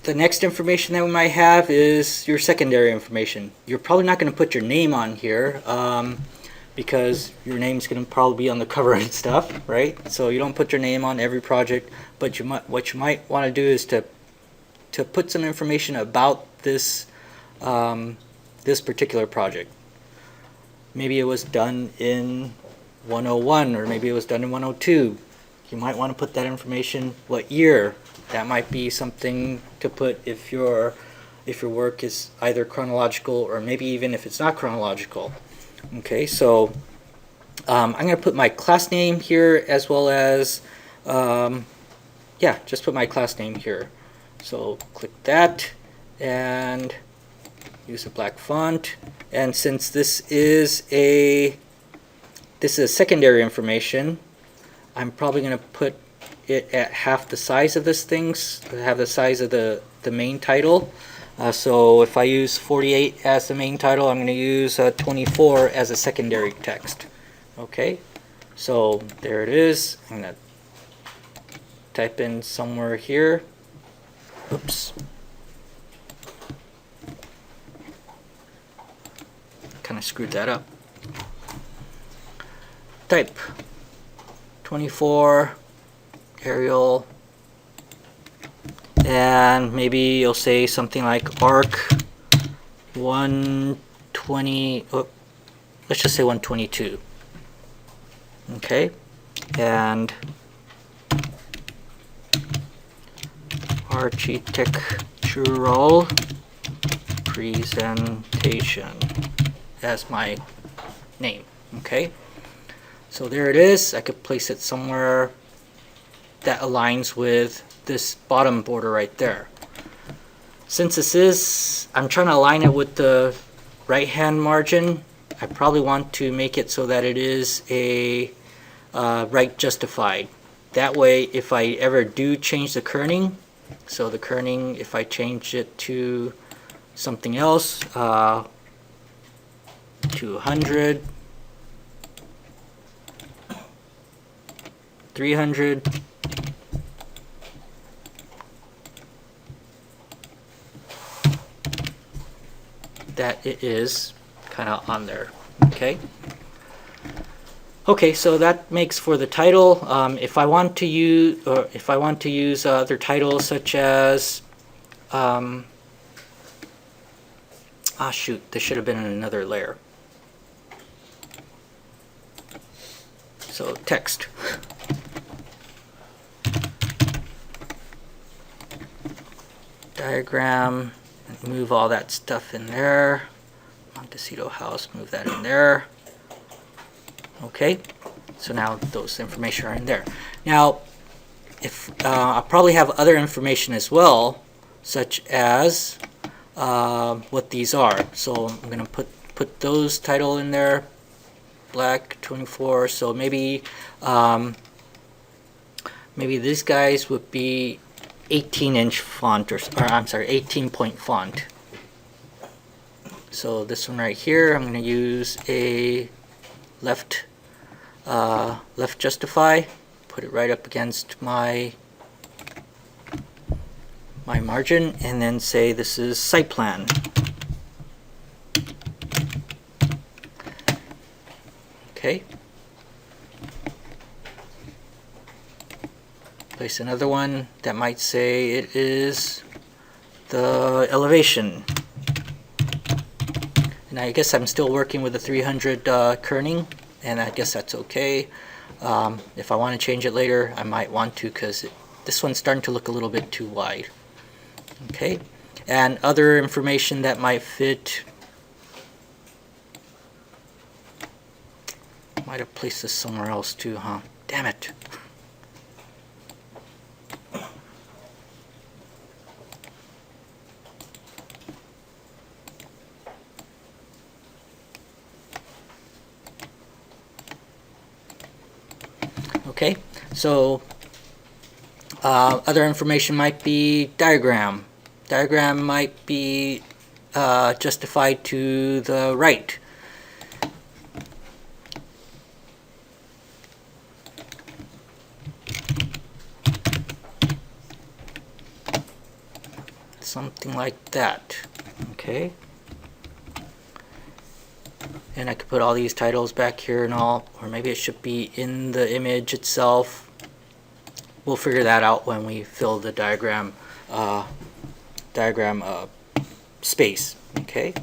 the next information that we might have is your secondary information. You're probably not going to put your name on here because your name's going to probably be on the cover and stuff, right? So you don't put your name on every project, but what you might want to do is to put some information about this this particular project. Maybe it was done in 101, or maybe it was done in 102. You might want to put that information, what year. That might be something to put if your work is either chronological or maybe even if it's not chronological. Okay, so I'm going to put my class name here as well as, yeah, just put my class name here. So click that and use a black font. And since this is a secondary information, I'm probably going to put it at half the size of this thing, have the size of the main title. So if I use 48 as the main title, I'm going to use 24 as a secondary text. Okay, so there it is. I'm going to type in somewhere here. Oops. Kind of screwed that up. Type 24 Arial, and maybe you'll say something like arc 120, oh, let's just say 122. Okay, and architectural presentation as my name. Okay, so there it is. I could place it somewhere that aligns with this bottom border right there. Since this is, I'm trying to align it with the right hand margin, I probably want to make it so that it is a right justified. That way if I ever do change the kerning, so the kerning, if I change it to something else, to 100, 300, that it is kind of on there. Okay, so that makes for the title. If I want to use other titles such as shoot, this should have been in another layer. So text. Diagram. Move all that stuff in there. Montecito House, move that in there. Okay, so now those information are in there. Now, if I'll probably have other information as well, such as what these are. So I'm going to put those title in there. Black 24. So maybe maybe these guys would be 18-inch font, or I'm sorry, 18-point font. So this one right here, I'm going to use a left justify, put it right up against my margin, and then say this is site plan. Okay. Place another one that might say it is the elevation. And I guess I'm still working with the 300 kerning, and I guess that's okay. If I want to change it later, I might want to, because this one's starting to look a little bit too wide. Okay, and other information that might fit. Might have placed this somewhere else too, huh? Damn it. Okay, so other information might be diagram. Diagram might be justified to the right. something like that. Okay. And I could put all these titles back here and all, or maybe it should be in the image itself. We'll figure that out when we fill the diagram space. Okay.